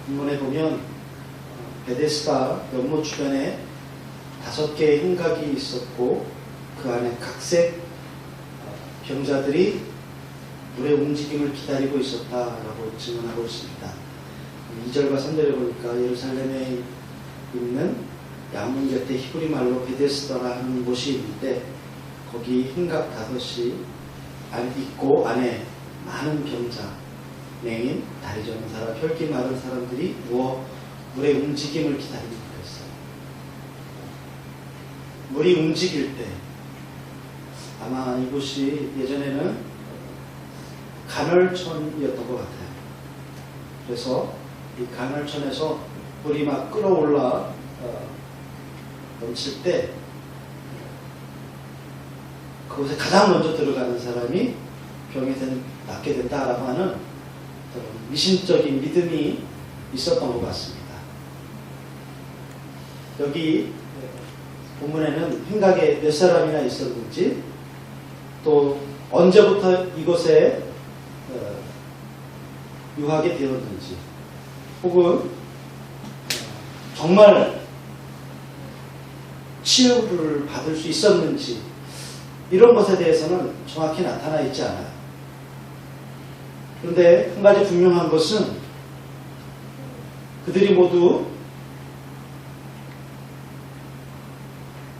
본문에 보면 베데스다 연못 주변에 5개의 흉각이 있었고 그 안에 각색 병자들이 물의 움직임을 기다리고 있었다라고 증언하고 있습니다. 2절과 3절에 보니까 예루살렘에 있는 양문 곁에 히브리 말로 베데스다라는 곳이 있는데 거기 흉각 5이 있고 안에 많은 병자, 맹인, 다리 저는 사람, 혈기 마른 사람들이 누워 물의 움직임을 기다리고 있었어요. 물이 움직일 때 아마 이곳이 예전에는 간헐천이었던 것 같아요. 그래서 이 간헐천에서 물이 막 끌어올라 넘칠 때 그곳에 가장 먼저 들어가는 사람이 병에 낫게 된다라고 하는 미신적인 믿음이 있었던 것 같습니다. 여기 본문에는 흉각에 몇 사람이나 있었는지 또 언제부터 이곳에 유하게 되었는지 혹은 정말 치유를 받을 수 있었는지 이런 것에 대해서는 정확히 나타나 있지 않아요. 그런데 한 가지 분명한 것은 그들이 모두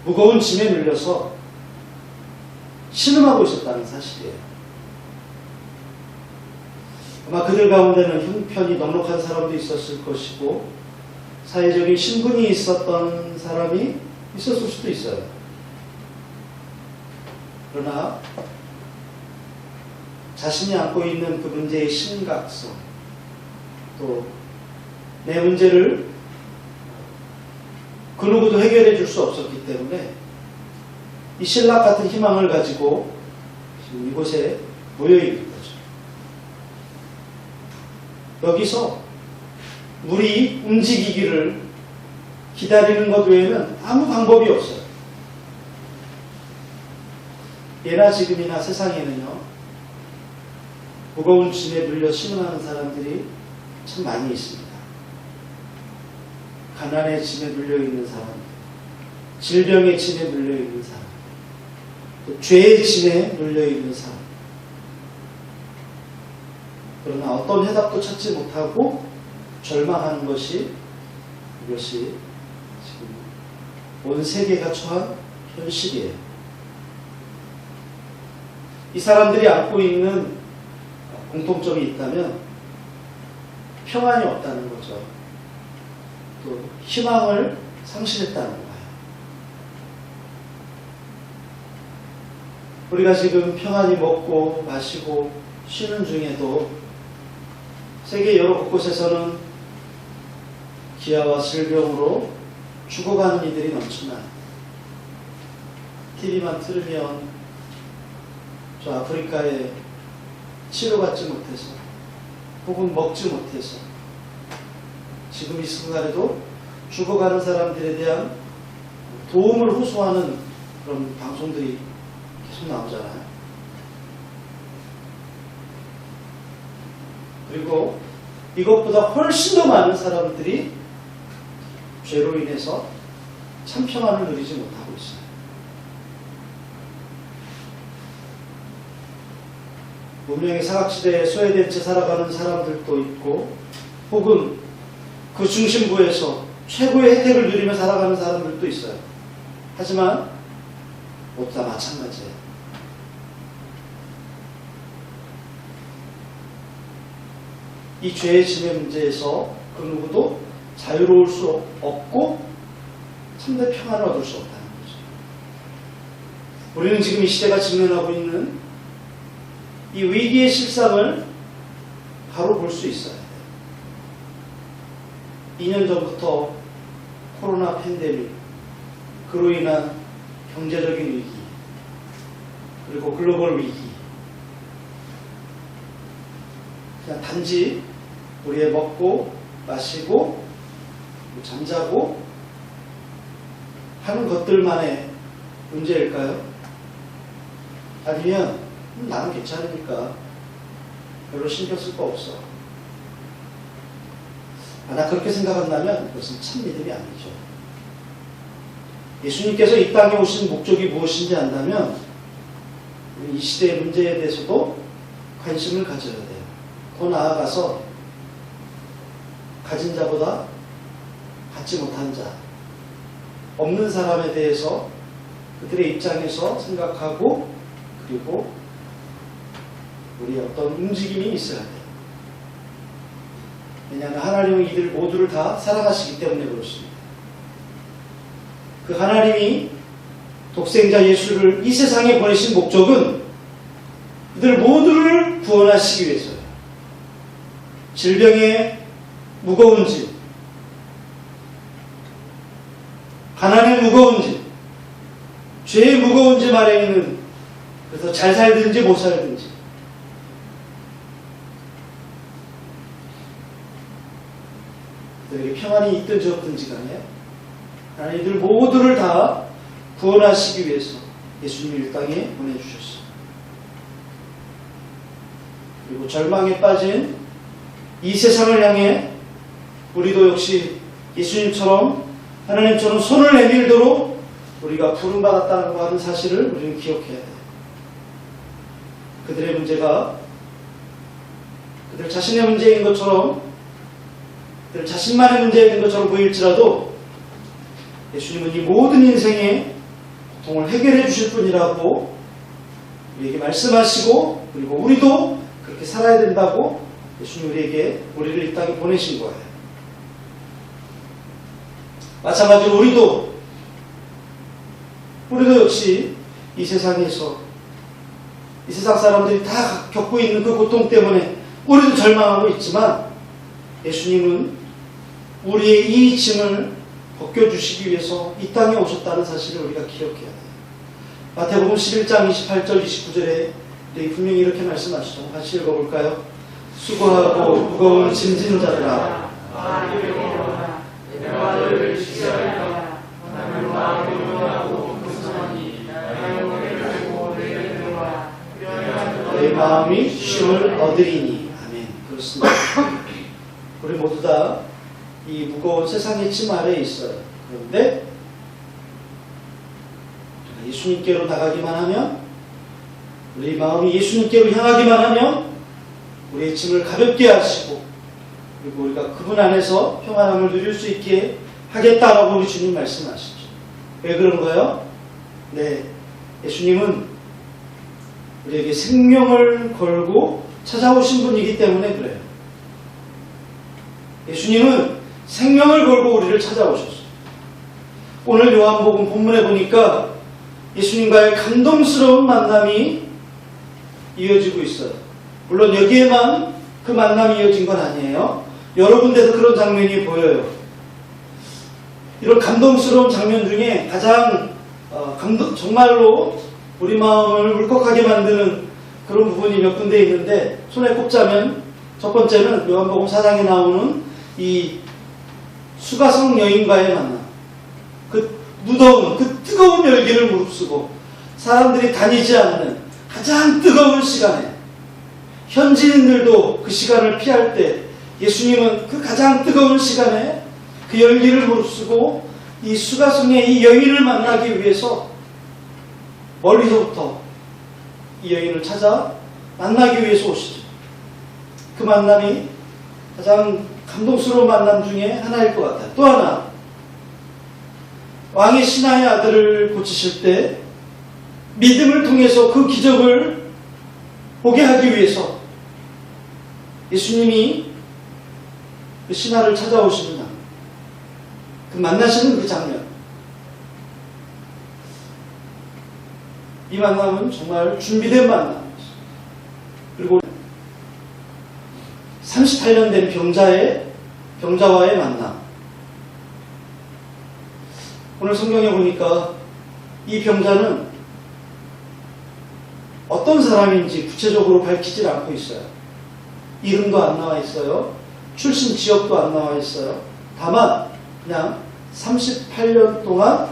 무거운 짐에 눌려서 신음하고 있었다는 사실이에요. 아마 그들 가운데는 형편이 넉넉한 사람도 있었을 것이고 사회적인 신분이 있었던 사람이 있었을 수도 있어요. 그러나 자신이 안고 있는 그 문제의 심각성 또 내 문제를 그 누구도 해결해 줄 수 없었기 때문에 이 신락 같은 희망을 가지고 지금 이곳에 모여 있는 거죠. 여기서 물이 움직이기를 기다리는 것 외에는 아무 방법이 없어요. 예나 지금이나 세상에는요, 무거운 짐에 눌려 신음하는 사람들이 참 많이 있습니다. 가난의 짐에 눌려있는 사람, 질병의 짐에 눌려있는 사람, 또 죄의 짐에 눌려있는 사람. 그러나 어떤 해답도 찾지 못하고 절망하는 것이 이것이 지금 온 세계가 처한 현실이에요. 이 사람들이 안고 있는 공통점이 있다면 평안이 없다는 거죠. 또 희망을 상실했다는 거예요. 우리가 지금 평안히 먹고 마시고 쉬는 중에도 세계 여러 곳곳에서는 기아와 질병으로 죽어가는 이들이 넘쳐나요. TV만 틀으면 저 아프리카에 치료받지 못해서 혹은 먹지 못해서 지금 이 순간에도 죽어가는 사람들에 대한 도움을 호소하는 그런 방송들이 계속 나오잖아요. 그리고 이것보다 훨씬 더 많은 사람들이 죄로 인해서 참 평안을 누리지 못하고 있어요. 문명의 사각지대에 소외된 채 살아가는 사람들도 있고 혹은 그 중심부에서 최고의 혜택을 누리며 살아가는 사람들도 있어요. 하지만 모두 다 마찬가지예요. 이 죄의 짐의 문제에서 그 누구도 자유로울 수 없고 참된 평안을 얻을 수 없다는 거죠. 우리는 지금 이 시대가 직면하고 있는 이 위기의 실상을 바로 볼 수 있어야 돼요. 2년 전부터 코로나 팬데믹, 그로 인한 경제적인 위기, 그리고 글로벌 위기, 그냥 단지 우리의 먹고 마시고 잠자고 하는 것들만의 문제일까요? 아니면 나는 괜찮으니까 별로 신경 쓸 거 없어. 만약 그렇게 생각한다면 그것은 참 믿음이 아니죠. 예수님께서 이 땅에 오신 목적이 무엇인지 안다면 이 시대의 문제에 대해서도 관심을 가져야 돼요. 더 나아가서 가진 자보다 갖지 못한 자, 없는 사람에 대해서 그들의 입장에서 생각하고 그리고 우리의 어떤 움직임이 있어야 돼요. 왜냐하면 하나님은 이들 모두를 다 사랑하시기 때문에 그렇습니다. 그 하나님이 독생자 예수를 이 세상에 보내신 목적은 이들 모두를 구원하시기 위해서요. 질병의 무거운 짐, 가난의 무거운 짐, 죄의 무거운 짐 아래에 있는, 그래서 잘 살든지 못 살든지 그들에게 평안이 있든지 없든지 간에 하나님 이들 모두를 다 구원하시기 위해서 예수님을 이 땅에 보내주셨어요. 그리고 절망에 빠진 이 세상을 향해 우리도 역시 예수님처럼 하나님처럼 손을 내밀도록 우리가 부름받았다는 거 하는 사실을 우리는 기억해야 돼요. 그들의 문제가 그들 자신의 문제인 것처럼, 그들 자신만의 문제인 것처럼 보일지라도 예수님은 이 모든 인생의 고통을 해결해 주실 분이라고 우리에게 말씀하시고, 그리고 우리도 그렇게 살아야 된다고 예수님 우리를 이 땅에 보내신 거예요. 마찬가지로 우리도 역시 이 세상에서 이 세상 사람들이 다 겪고 있는 그 고통 때문에 우리도 절망하고 있지만 예수님은 우리의 이 짐을 벗겨주시기 위해서 이 땅에 오셨다는 사실을 우리가 기억해야 돼요. 마태복음 11장 28절 29절에 분명히 이렇게 말씀하시죠. 같이 읽어볼까요? 수고하고 무거운 짐진 자들아, 내 마음이 쉼을 얻으리니. 아멘. 그렇습니다. 우리 모두 다 이 무거운 세상의 짐 아래에 있어요. 그런데 예수님께로 나가기만 하면, 우리 마음이 예수님께로 향하기만 하면 우리의 짐을 가볍게 하시고, 그리고 우리가 그분 안에서 평안함을 누릴 수 있게 하겠다라고 우리 주님 말씀하시죠. 왜 그런가요? 네, 예수님은 우리에게 생명을 걸고 찾아오신 분이기 때문에 그래요. 예수님은 생명을 걸고 우리를 찾아오셨어요. 오늘 요한복음 본문에 보니까 예수님과의 감동스러운 만남이 이어지고 있어요. 물론 여기에만 그 만남이 이어진 건 아니에요. 여러 군데서 그런 장면이 보여요. 이런 감동스러운 장면 중에 가장 정말로 우리 마음을 울컥하게 만드는 그런 부분이 몇 군데 있는데, 손에 꼽자면 첫 번째는 요한복음 4장에 나오는 이 수가성 여인과의 만남. 그 무더운, 그 뜨거운 열기를 무릅쓰고 사람들이 다니지 않는 가장 뜨거운 시간에, 현지인들도 그 시간을 피할 때 예수님은 그 가장 뜨거운 시간에 그 열기를 무릅쓰고 이 수가성의 이 여인을 만나기 위해서 멀리서부터 이 여인을 찾아 만나기 위해서 오시죠. 그 만남이 가장 감동스러운 만남 중에 하나일 것 같아요. 또 하나, 왕의 신하의 아들을 고치실 때 믿음을 통해서 그 기적을 보게 하기 위해서 예수님이 그 신하를 찾아오시는 장면, 그 만나시는 그 장면, 이 만남은 정말 준비된 만남이죠. 그리고 38년 된 병자와의 만남. 오늘 성경에 보니까 이 병자는 어떤 사람인지 구체적으로 밝히질 않고 있어요. 이름도 안 나와 있어요. 출신 지역도 안 나와 있어요. 다만 그냥 38년 동안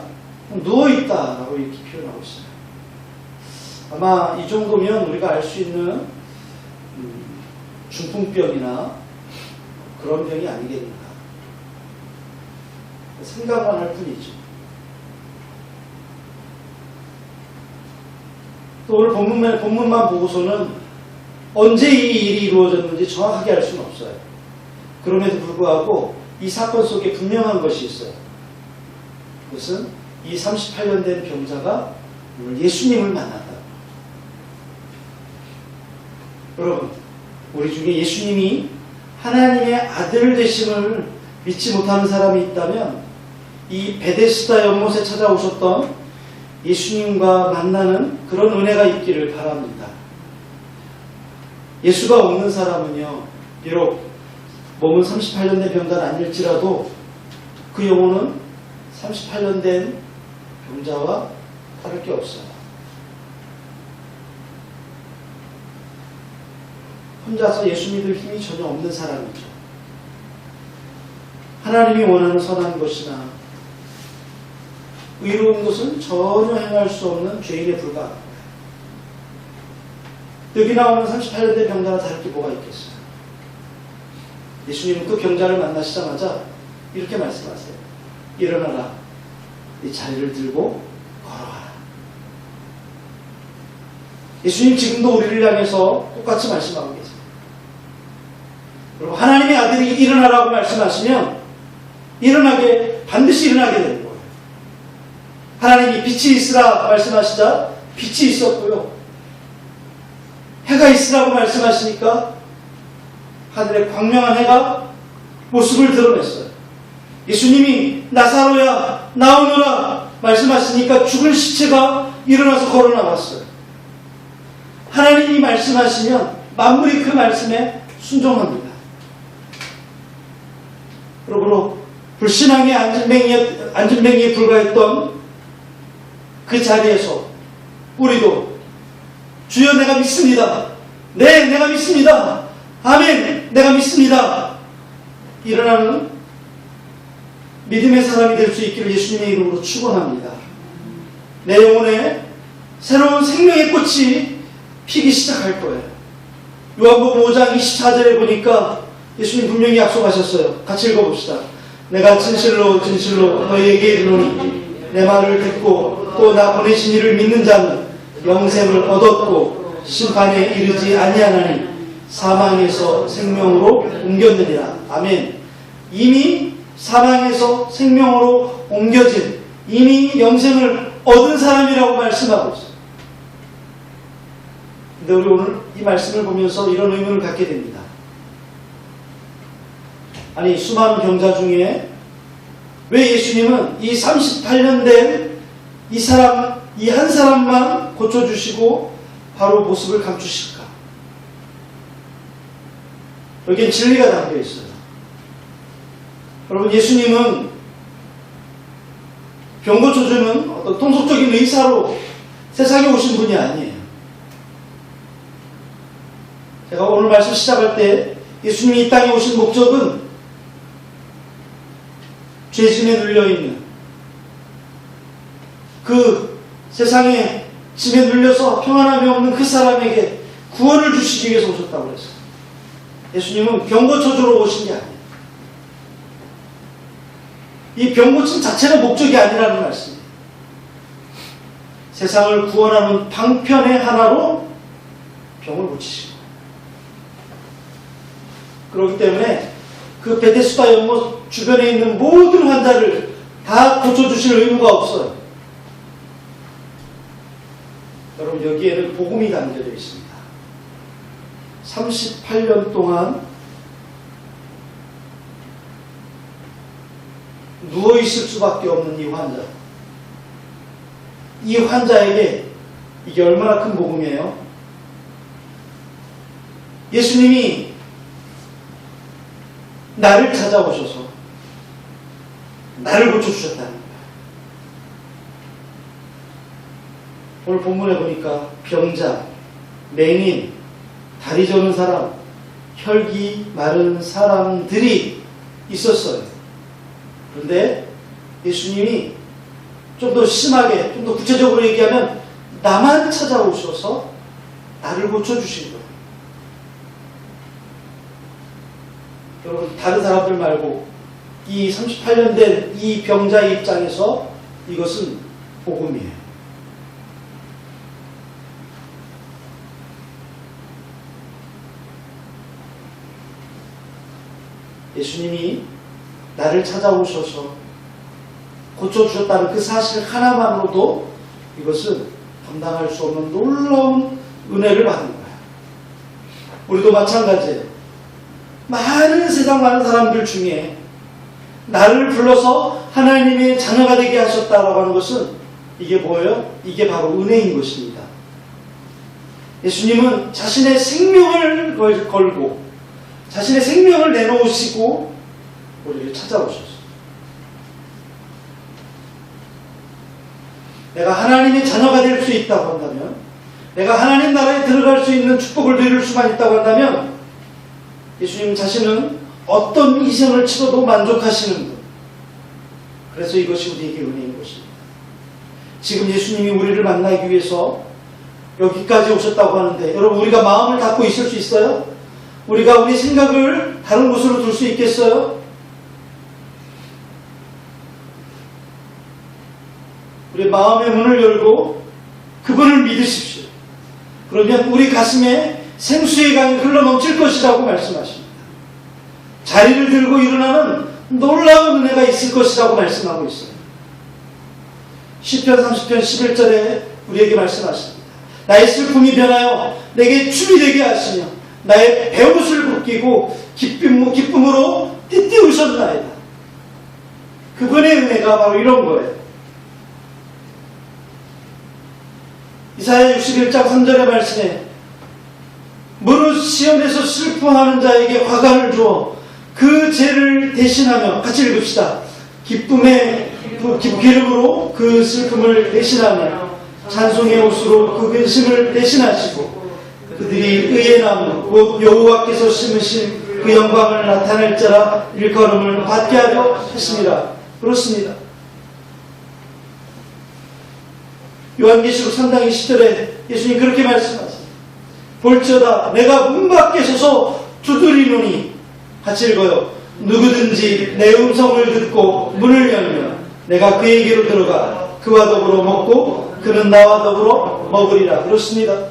누워있다라고 이렇게 표현하고 있어요. 아마 이 정도면 우리가 알 수 있는 중풍병이나 그런 병이 아니겠는가. 생각만 할 뿐이죠. 또 오늘 본문만 보고서는 언제 이 일이 이루어졌는지 정확하게 알 수는 없어요. 그럼에도 불구하고 이 사건 속에 분명한 것이 있어요. 그것은 이 38년 된 병자가 오늘 예수님을 만났다. 여러분, 우리 중에 예수님이 하나님의 아들 되심을 믿지 못하는 사람이 있다면 이 베데스다 연못에 찾아오셨던 예수님과 만나는 그런 은혜가 있기를 바랍니다. 예수가 없는 사람은요, 비록 몸은 38년 된 병자는 아닐지라도 그 영혼은 38년 된 병자와 다를 게 없어요. 혼자서 예수 믿을 힘이 전혀 없는 사람이죠. 하나님이 원하는 선한 것이나 의로운 것은 전혀 행할 수 없는 죄인에 불과합니다. 여기 나오는 38년 된 병자와 다를 게 뭐가 있겠어요? 예수님은 그 병자를 만나시자마자 이렇게 말씀하세요. 일어나라. 네 자리를 들고 걸어가라. 예수님 지금도 우리를 향해서 똑같이 말씀하고 계세요. 여러분, 하나님의 아들이 일어나라고 말씀하시면 반드시 일어나게 되는 거예요. 하나님이 빛이 있으라 말씀하시자 빛이 있었고요. 해가 있으라고 말씀하시니까 하늘의 광명한 해가 모습을 드러냈어요. 예수님이 나사로야 나오너라 말씀하시니까 죽은 시체가 일어나서 걸어 나왔어요. 하나님이 말씀하시면 만물이 그 말씀에 순종합니다. 그러므로 불신앙의 안진뱅이에 불과했던 그 자리에서 우리도 주여 내가 믿습니다. 네, 내가 믿습니다. 아멘, 내가 믿습니다. 일어나는 믿음의 사람이 될 수 있기를 예수님의 이름으로 축원합니다. 내 영혼에 새로운 생명의 꽃이 피기 시작할 거예요. 요한복음 5장 24절에 보니까 예수님 분명히 약속하셨어요. 같이 읽어봅시다. 내가 진실로 진실로 너희에게 이르노니 내 말을 듣고 또 나 보내신 이를 믿는 자는 영생을 얻었고 심판에 이르지 아니하나니 사망에서 생명으로 옮겼느니라. 아멘. 이미 사망에서 생명으로 옮겨진, 이미 영생을 얻은 사람이라고 말씀하고 있어요. 근데 우리 오늘 이 말씀을 보면서 이런 의문을 갖게 됩니다. 아니, 수많은 병자 중에 왜 예수님은 이 38년 된 이 한 사람만 고쳐주시고 바로 모습을 감추실까? 여기엔 진리가 담겨 있어요. 여러분, 예수님은 병 고쳐주는 어떤 통속적인 의사로 세상에 오신 분이 아니에요. 제가 오늘 말씀 시작할 때 예수님이 이 땅에 오신 목적은 죄짐에 눌려있는 그 세상에 짐에 눌려서 평안함이 없는 그 사람에게 구원을 주시기 위해서 오셨다고 그랬어요. 예수님은 병 고쳐주러 오신 게 아니에요. 이 병 고침 자체가 목적이 아니라는 말씀이에요. 세상을 구원하는 방편의 하나로 병을 고치시고, 그렇기 때문에 그 베데스다 연못 주변에 있는 모든 환자를 다 고쳐주실 의무가 없어요. 여러분, 여기에는 복음이 담겨져 있습니다. 38년 동안 누워있을 수밖에 없는 이 환자. 이 환자에게 이게 얼마나 큰 복음이에요? 예수님이 나를 찾아오셔서 나를 고쳐주셨다는 거예요. 오늘 본문에 보니까 병자, 맹인, 다리 저는 사람, 혈기 마른 사람들이 있었어요. 그런데 예수님이 좀 더 심하게, 좀 더 구체적으로 얘기하면 나만 찾아오셔서 나를 고쳐주신 거예요. 여러분, 다른 사람들 말고 이 38년 된 이 병자의 입장에서 이것은 복음이에요. 예수님이 나를 찾아오셔서 고쳐주셨다는 그 사실 하나만으로도 이것은 감당할 수 없는 놀라운 은혜를 받는 거야. 우리도 마찬가지예요. 세상 많은 사람들 중에 나를 불러서 하나님의 자녀가 되게 하셨다라고 하는 것은 이게 뭐예요? 이게 바로 은혜인 것입니다. 예수님은 자신의 생명을 걸고 자신의 생명을 내놓으시고 우리를 찾아오셨어요. 내가 하나님의 자녀가 될 수 있다고 한다면, 내가 하나님 나라에 들어갈 수 있는 축복을 누릴 수만 있다고 한다면, 예수님 자신은 어떤 희생을 치러도 만족하시는 분. 그래서 이것이 우리에게 은혜인 것입니다. 지금 예수님이 우리를 만나기 위해서 여기까지 오셨다고 하는데, 여러분 우리가 마음을 닫고 있을 수 있어요? 우리가 우리 생각을 다른 곳으로 둘 수 있겠어요? 우리 마음의 문을 열고 그분을 믿으십시오. 그러면 우리 가슴에 생수의 강이 흘러넘칠 것이라고 말씀하십니다. 자리를 들고 일어나는 놀라운 은혜가 있을 것이라고 말씀하고 있어요. 시편 30편 11절에 우리에게 말씀하십니다. 나의 슬픔이 변하여 내게 춤이 되게 하시며 나의 베옷을 벗기고 기쁨으로 띠띠우셨나이다. 그분의 은혜가 바로 이런 거예요. 이사야 61장 3절의 말씀에 무릇 시온에서 슬퍼하는 자에게 화관을 주어 그 죄를 대신하며, 같이 읽읍시다. 기쁨의 기름으로 그 슬픔을 대신하며 찬송의 옷으로 그 근심을 대신하시고 그들이 의의 나무 곧 여호와께서 심으신 그 영광을 나타낼 자라 일컬음을 받게 하려 하십니다. 그렇습니다. 요한계시록 3장 20절에 예수님 그렇게 말씀하십니다. 볼지어다 내가 문 밖에 서서 두드리노니, 같이 읽어요. 누구든지 내 음성을 듣고 문을 열면 내가 그에게로 들어가 그와 더불어 먹고 그는 나와 더불어 먹으리라. 그렇습니다.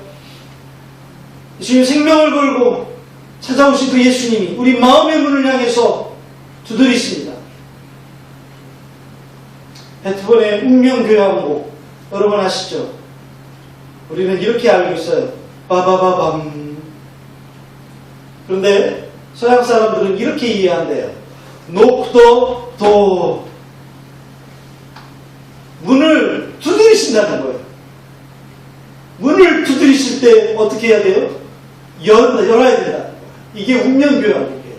예수님 생명을 걸고 찾아오신 그 예수님이 우리 마음의 문을 향해서 두드리십니다. 베토벤의 운명교향곡 여러분 아시죠? 우리는 이렇게 알고 있어요. 빠바바밤. 그런데 서양 사람들은 이렇게 이해한대요. 녹도 도. 문을 두드리신다는 거예요. 문을 두드리실 때 어떻게 해야 돼요? 열어야 된다는 거예요. 이게 운명교향이에요.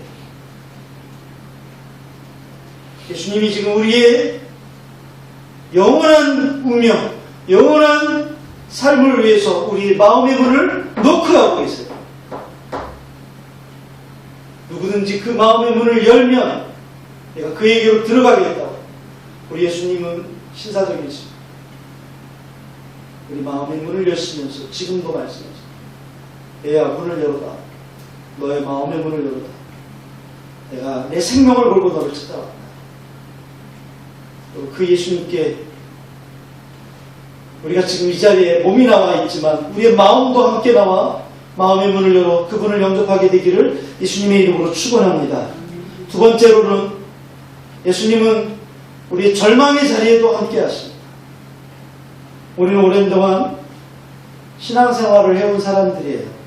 예수님이 지금 우리의 영원한 운명, 영원한 삶을 위해서 우리의 마음의 문을 노크하고 있어요. 누구든지 그 마음의 문을 열면 내가 그에게로 들어가겠다고. 우리 예수님은 신사적이십니다. 우리 마음의 문을 여시면서 지금도 말씀하십니다. 얘야 문을 열어라. 너의 마음의 문을 열어라. 내가 내 생명을 걸고 너를 찾아왔다. 그 예수님께 우리가 지금 이 자리에 몸이 나와 있지만 우리의 마음도 함께 나와 마음의 문을 열어 그분을 영접하게 되기를 예수님의 이름으로 축원합니다. 두 번째로는 예수님은 우리의 절망의 자리에도 함께 하십니다. 우리는 오랜 동안 신앙생활을 해온 사람들이에요.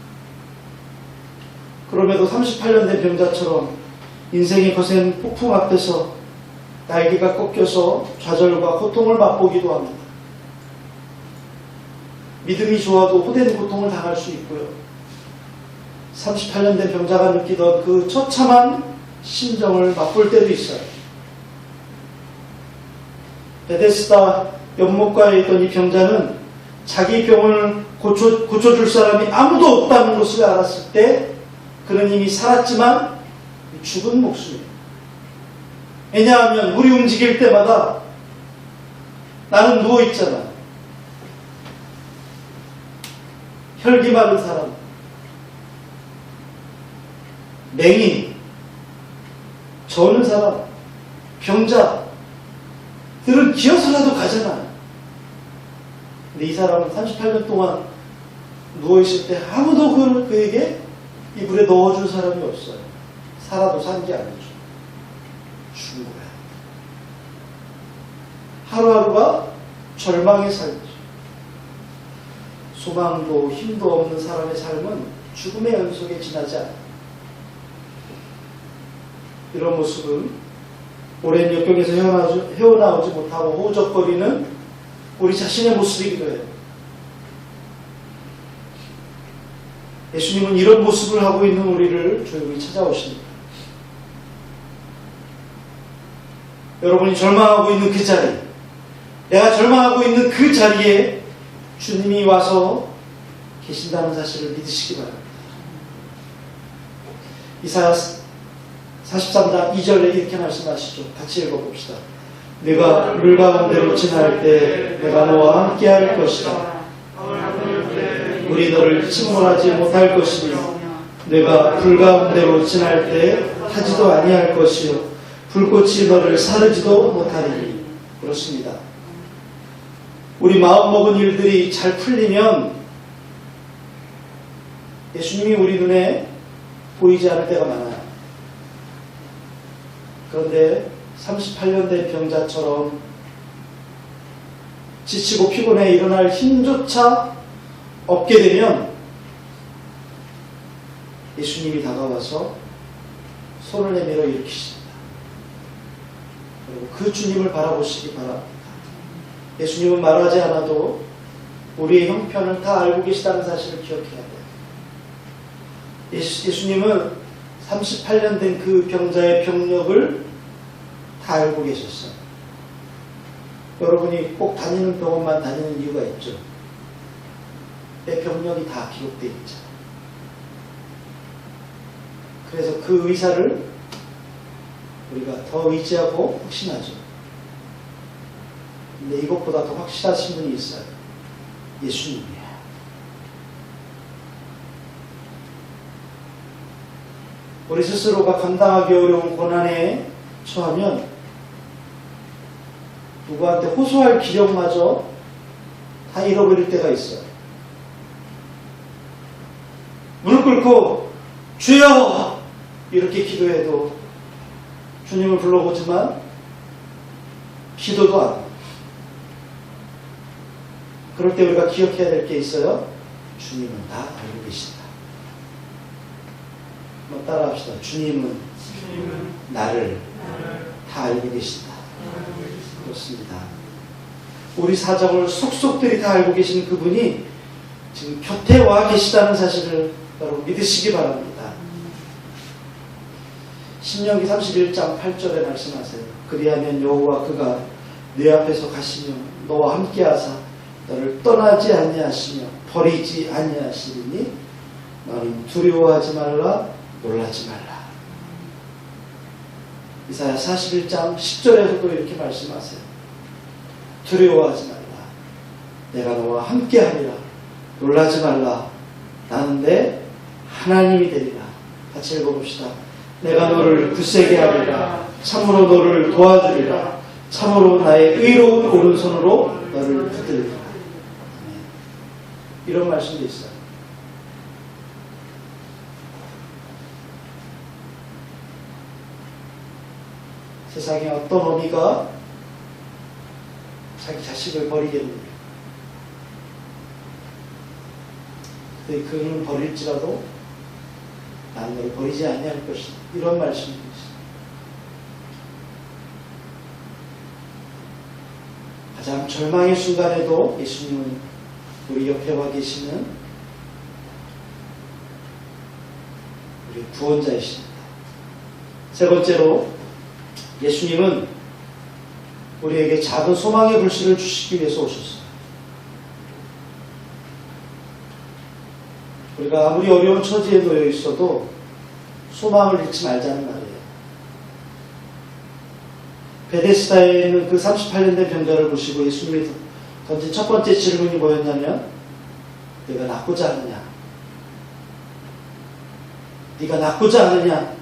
그럼에도 38년 된 병자처럼 인생의 거센 폭풍 앞에서 날개가 꺾여서 좌절과 고통을 맛보기도 합니다. 믿음이 좋아도 호된 고통을 당할 수 있고요. 38년 된 병자가 느끼던 그 처참한 심정을 맛볼 때도 있어요. 베데스다 연못가에 있던 이 병자는 자기 병을 고쳐줄 사람이 아무도 없다는 것을 알았을 때 그는 이미 살았지만 죽은 목숨이에요. 왜냐하면 우리 움직일 때마다 나는 누워있잖아. 혈기 마른 사람, 맹인, 저는 사람, 병자들은 기어서라도 가잖아요. 근데 이 사람은 38년 동안 누워있을 때 아무도 그에게 이불에 넣어준 사람이 없어요. 살아도 산 게 아니죠. 죽은 거야. 하루하루가 절망의 삶이죠. 소망도 힘도 없는 사람의 삶은 죽음의 연속에 지나지 않아요. 이런 모습은 오랜 역경에서 헤어나오지 못하고 호적거리는 우리 자신의 모습이기도 해요. 예수님은 이런 모습을 하고 있는 우리를 조용히 찾아오십니다. 여러분이 절망하고 있는 그 자리, 내가 절망하고 있는 그 자리에 주님이 와서 계신다는 사실을 믿으시기 바랍니다. 이사야 43장 2절에 이렇게 말씀하시죠. 같이 읽어봅시다. 네가 물 가운데로 지날 때 내가 너와 함께 할 것이다. 우리 너를 침몰하지 못할 것이며 네가 불 가운데로 지날 때 타지도 아니할 것이요 불꽃이 너를 사르지도 못하리니. 그렇습니다. 우리 마음먹은 일들이 잘 풀리면 예수님이 우리 눈에 보이지 않을 때가 많아요. 그런데 38년 된 병자처럼 지치고 피곤해 일어날 힘조차 없게 되면 예수님이 다가와서 손을 내밀어 일으키십니다. 그리고 그 주님을 바라보시기 바랍니다. 예수님은 말하지 않아도 우리의 형편을 다 알고 계시다는 사실을 기억해야 돼요. 예수님은 38년 된 그 병자의 병력을 다 알고 계셨어요. 여러분이 꼭 다니는 병원만 다니는 이유가 있죠. 내 병력이 다 기록되어 있죠. 그래서 그 의사를 우리가 더 의지하고 확신하죠. 근데 이것보다 더 확실하신 분이 있어요. 예수님이에요. 우리 스스로가 감당하기 어려운 고난에 처하면 누구한테 호소할 기력마저 다 잃어버릴 때가 있어요. 무릎 꿇고 주여! 이렇게 기도해도 주님을 불러보지만 기도도 안 해요. 그럴 때 우리가 기억해야 될 게 있어요. 주님은 다 알고 계신다. 한번 따라합시다. 주님은 나를 다 알고 계신다. 그렇습니다. 우리 사정을 속속들이 다 알고 계신 그분이 지금 곁에 와 계시다는 사실을 여러분 믿으시기 바랍니다. 신명기 31장 8절에 말씀하세요. 그리하면 여호와 그가 네 앞에서 가시며 너와 함께하사 너를 떠나지 아니하시며 버리지 아니하시리니 너는 두려워하지 말라 놀라지 말라. 이사야 41장 10절에서도 이렇게 말씀하세요. 두려워하지 말라. 내가 너와 함께하리라. 놀라지 말라. 나는 내 하나님이 되리라. 같이 읽어봅시다. 내가 너를 굳세게 하리라. 참으로 너를 도와주리라. 참으로 나의 의로운 오른손으로 너를 붙들리라. 이런 말씀도 있어요. 세상에 어떤 어미가 자기 자식을 버리겠느냐. 근데 그는 버릴지라도 나는 너를 버리지 아니할 것이다. 이런 말씀이 있습니다. 가장 절망의 순간에도 예수님은 우리 옆에 와 계시는 우리 구원자이십니다. 세 번째로 예수님은 우리에게 작은 소망의 불씨를 주시기 위해서 오셨어요. 우리가 아무리 어려운 처지에 놓여 있어도 소망을 잃지 말자는 말이에요. 베데스다에 있는 그 38년 된 병자를 보시고 예수님이 던진 첫 번째 질문이 뭐였냐면 네가 낫고자 하느냐? 네가 낫고자 하느냐?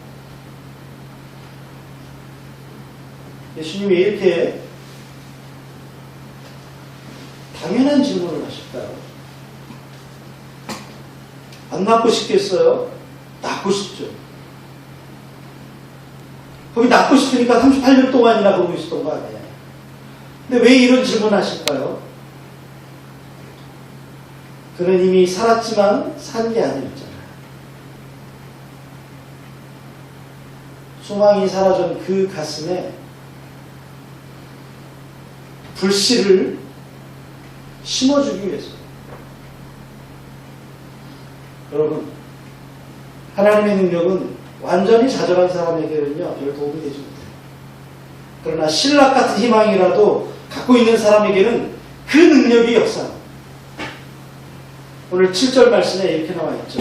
예수님이 왜 이렇게 당연한 질문을 하실까요? 안 낳고 싶겠어요? 낳고 싶죠. 거기 낳고 싶으니까 38년 동안이나 보고 있었던 거 아니에요. 근데 왜 이런 질문 하실까요? 그는 이미 살았지만 산 게 아니었잖아요. 소망이 사라진 그 가슴에 불씨를 심어주기 위해서. 여러분, 하나님의 능력은 완전히 좌절한 사람에게는요, 별 도움이 되지 못해요. 그러나 신락 같은 희망이라도 갖고 있는 사람에게는 그 능력이 역사합니다. 오늘 7절 말씀에 이렇게 나와 있죠.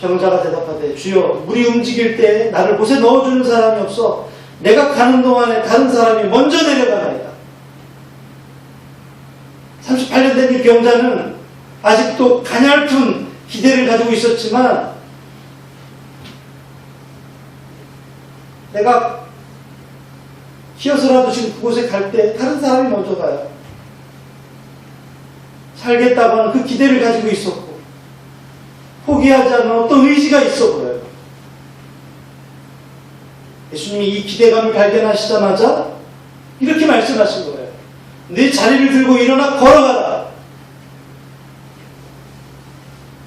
병자가 대답하되 주여 물이 움직일 때 나를 못에 넣어주는 사람이 없어 내가 가는 동안에 다른 사람이 먼저 내려가나이다. 38년 된 이 병자는 아직도 가냘픈 기대를 가지고 있었지만 내가 키어서라도 지금 그곳에 갈 때 다른 사람이 먼저 가요. 살겠다고 하는 그 기대를 가지고 있었고 포기하지 않는 어떤 의지가 있어 보여요. 예수님이 이 기대감을 발견하시자마자 이렇게 말씀하신 거예요. 네 자리를 들고 일어나 걸어가라.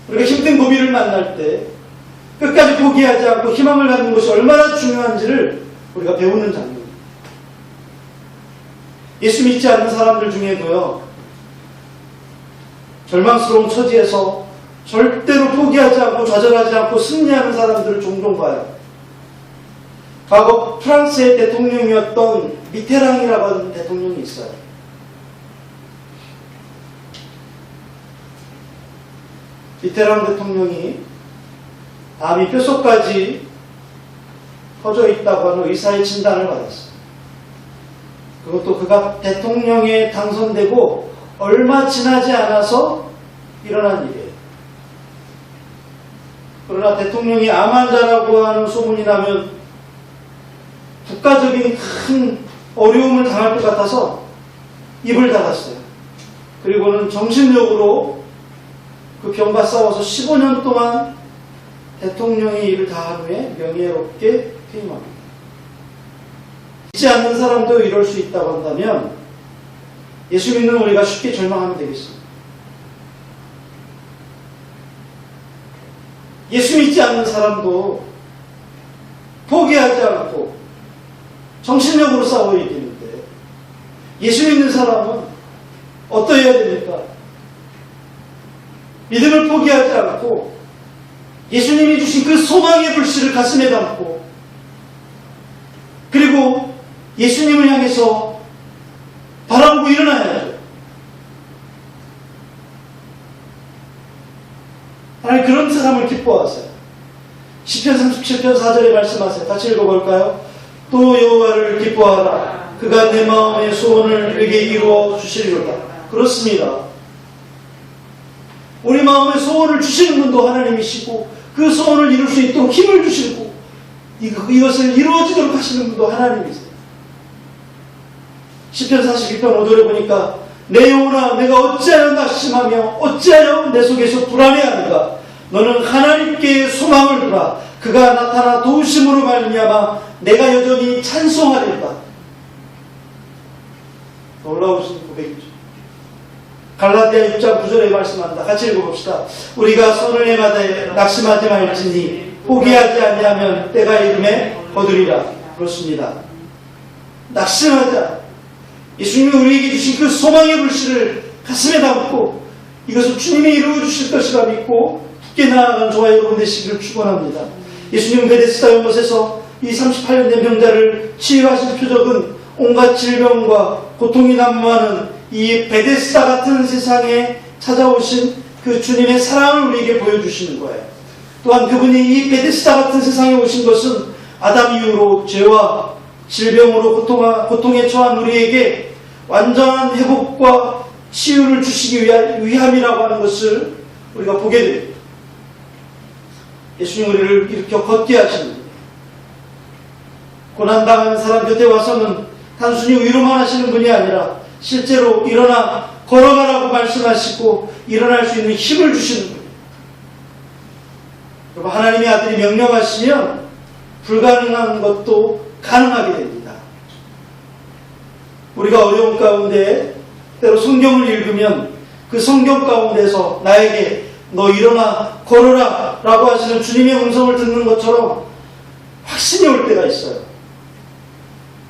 우리가 힘든 고비를 만날 때 끝까지 포기하지 않고 희망을 갖는 것이 얼마나 중요한지를 우리가 배우는 장면입니다. 예수 믿지 않는 사람들 중에도요, 절망스러운 처지에서 절대로 포기하지 않고 좌절하지 않고 승리하는 사람들을 종종 봐요. 과거 프랑스의 대통령이었던 미테랑이라고 하는 대통령이 있어요. 미테랑 대통령이 암이 뼛속까지 퍼져 있다고 하는 의사의 진단을 받았어요. 그것도 그가 대통령에 당선되고 얼마 지나지 않아서 일어난 일이에요. 그러나 대통령이 암 환자라고 하는 소문이 나면 국가적인 큰 어려움을 당할 것 같아서 입을 닫았어요. 그리고는 정신력으로 그 병과 싸워서 15년 동안 대통령이 일을 다한 후에 명예롭게 퇴임합니다. 믿지 않는 사람도 이럴 수 있다고 한다면 예수 믿는 우리가 쉽게 절망하면 되겠습니다. 예수 믿지 않는 사람도 포기하지 않고 정신력으로 싸워야 되는데 예수 믿는 사람은 어떠해야 됩니까? 믿음을 포기하지 않고 예수님이 주신 그 소망의 불씨를 가슴에 담고 그리고 예수님을 향해서 바라보고 일어나야죠. 하나님 그런 사람을 기뻐하세요. 시편 37편 4절에 말씀하세요. 같이 읽어볼까요? 또 여호와를 기뻐하라. 그가 내 마음의 소원을 내게 이루어 주시리로다. 그렇습니다. 우리 마음의 소원을 주시는 분도 하나님이시고 그 소원을 이룰 수 있도록 힘을 주시고 이것을 이루어지도록 하시는 분도 하나님이세요. 시편 41편 5절에 보니까 내 영혼아 내가 어찌하여 낙심하며 어찌하여 내 속에서 불안해하는가. 너는 하나님께 소망을 두라. 그가 나타나 도우심으로 말미암아 내가 여전히 찬송하리로다. 놀라우신 고백이죠. 갈라디아 6장 9절에 말씀한다. 같이 읽어봅시다. 우리가 선을 행하되 낙심하지 말지니 포기하지 아니하면 때가 이름에 거두리라. 그렇습니다. 낙심하자. 예수님이 우리에게 주신 그 소망의 불씨를 가슴에 담고 이것을 주님이 이루어 주실 것이라 믿고 굳게 나아가는 저와 여러분 되시기를 축원합니다. 예수님은 베데스다 연못에서 이 38년 된 병자를 치유하신 표적은 온갖 질병과 고통이 난무하는 이 베데스다 같은 세상에 찾아오신 그 주님의 사랑을 우리에게 보여주시는 거예요. 또한 그분이 이 베데스다 같은 세상에 오신 것은 아담 이후로 죄와 질병으로 고통에 처한 우리에게 완전한 회복과 치유를 주시기 위함이라고 하는 것을 우리가 보게 됩니다. 예수님 우리를 일으켜 걷게 하십니다. 고난당하는 사람 곁에 와서는 단순히 위로만 하시는 분이 아니라 실제로 일어나 걸어가라고 말씀하시고 일어날 수 있는 힘을 주시는 분이에요. 여러분, 하나님의 아들이 명령하시면 불가능한 것도 가능하게 됩니다. 우리가 어려운 가운데 때로 성경을 읽으면 그 성경 가운데서 나에게 너 일어나 걸어라 라고 하시는 주님의 음성을 듣는 것처럼 확신이 올 때가 있어요.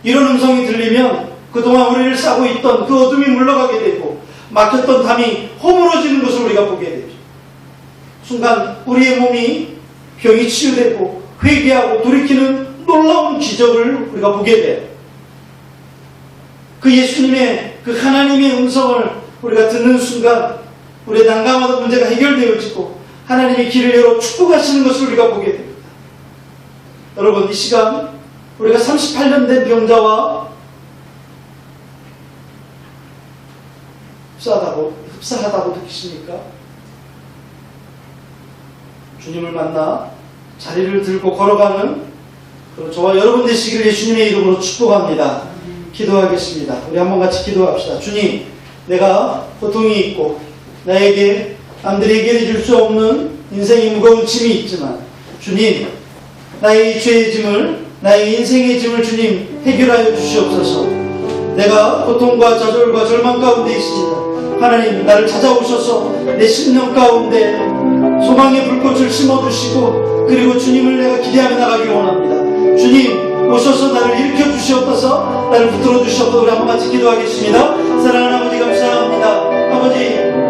이런 음성이 들리면 그동안 우리를 싸고 있던 그 어둠이 물러가게 되고 막혔던 담이 허물어지는 것을 우리가 보게 되죠. 순간 우리의 몸이 병이 치유되고 회개하고 돌이키는 놀라운 기적을 우리가 보게 돼요. 그 예수님의 그 하나님의 음성을 우리가 듣는 순간 우리의 난감하던 문제가 해결되어지고 하나님이 길을 열어 축복하시는 것을 우리가 보게 됩니다. 여러분, 이 시간 우리가 38년 된 병자와 흡사하다고 느끼십니까? 주님을 만나 자리를 들고 걸어가는 저와 여러분 되시기를 예수님의 이름으로 축복합니다. 기도하겠습니다. 우리 한번 같이 기도합시다. 주님, 내가 고통이 있고 나에게 남들이 해결해 줄 수 없는 인생의 무거운 짐이 있지만 주님, 나의 이 죄의 짐을, 나의 인생의 짐을 주님 해결하여 주시옵소서. 내가 고통과 좌절과 절망 가운데 있으시다 하나님, 나를 찾아오셔서 내 심령 가운데 소망의 불꽃을 심어주시고 그리고 주님을 내가 기대하며 나가기 원합니다. 주님, 오셔서 나를 일으켜 주시옵소서. 나를 붙들어 주시옵소서. 우리 한번 같이 기도하겠습니다. 사랑하는 아버지, 감사합니다. 아버지,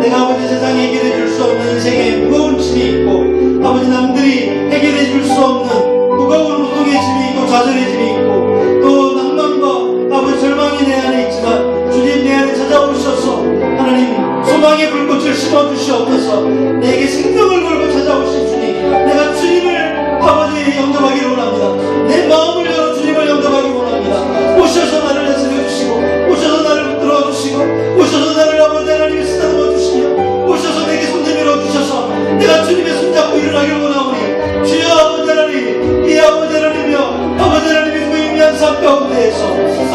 내가 아버지 세상에 해결해 줄 수 없는 인생의 무거운 짐이 있고 아버지, 남들이 해결해 줄 수 없는 무거운 고통의 짐이 있고 좌절의 짐이 있고 또 낭만과 아버지 절망이 내 안에 있지만 주님, 내 안에 찾아오셔서 하나님 소망의 불꽃을 심어주시옵소서. 내게 생명을 걸고 찾아오신 주님, 내가 주님을 아버지 영접하기를 원합니다. 내 마음을 열어 주님을 영접하기 원합니다. 오셔서 나를 다스려 주시고 오셔서 나를 붙들어 주시고 오셔서 나를 아버지 하나님의 쓰다듬어 주시며 오셔서 내게 손 내밀어 주셔서 내가 주님의 손잡고 일어나기를 원하오니 주여 아버지 하나님, 이 아버지 하나님이여 아버지 하나님의 무의미한 삶 가운데에서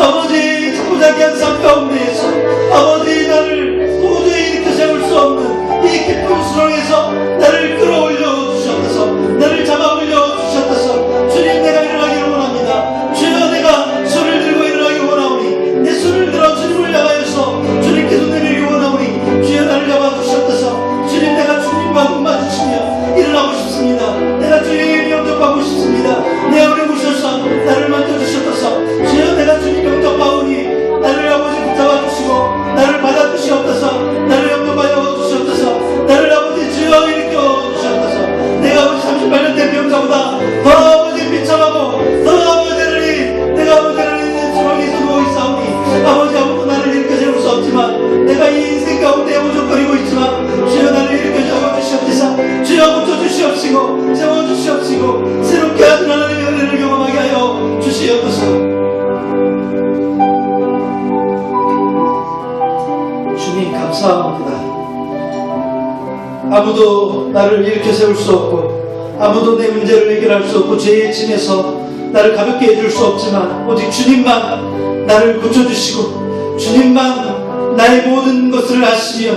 아버지 자꾸자기한 삶 가운데에서 아버지 나를 도저히 일으켜 세울 수 없는 이 깊은 수렁에서 나를 끌어올려 주셨소서. 나를 잡아 올려 주셨소서. 주님, 내가 일어나기를 원합니다. 주여, 내가 손을 들고 일어나기를 원하오니 내 손을 들어 주님을 향하여서 주님께 손 내밀기 원하오니 주여, 나를 잡아 주셨소서. 주님, 내가 주님과 눈 마주치며 일어나고 싶습니다. 내가 주님을 영접하고 싶습니다. 내 안에 오셔서 나를 만져주셨소서. 주여, 내가 주님 영접하오니 나를 아버지 붙잡아 주시고 나를 받아 주시옵소서. 나를 영접하여 주시옵소서. 나를 아버지 주여 일으켜 주시옵소서. 내가 아버지 38년 된 병자보다 더 아버지 비참하고 더 아버지 하나님, 내가 아버지 하나님 주방에서 누워있사오니 아버지 아무도 나를 일으켜 세울 수 없지만 내가 이 인생 가운데 오죽거리고 있지만 주여, 나를 일으켜 세워 주시옵소서. 주여, 붙여주시옵시고 세워주시옵시고 새롭게 하신 하나님의 은혜를 경험하게 하여 주시옵소서. 주님, 감사합니다. 아무도 나를 일으켜 세울 수 없고 아무도 내 문제를 해결할 수 없고 죄의 짐에서 나를 가볍게 해줄 수 없지만 오직 주님만 나를 고쳐주시고 주님만 나의 모든 것을 아시며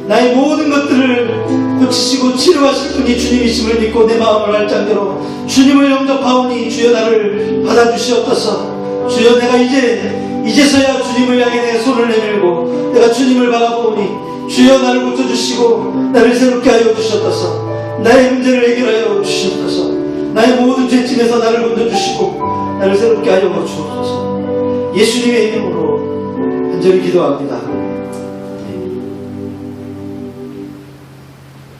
나의 모든 것들을 고치시고 치료하실 분이 주님이심을 믿고 내 마음을 알 장대로 주님을 영접하오니 주여, 나를 받아주시옵소서. 주여, 내가 이제서야 주님을 향해 내 손을 내밀고 내가 주님을 바라보니 주여, 나를 고쳐주시고 나를 새롭게 하여 주셨소서. 나의 문제를 해결하여 주셨소서. 나의 모든 죄짐에서 나를 건져주시고 나를 새롭게 하여 주옵소서. 예수님의 이름으로 간절히 기도합니다.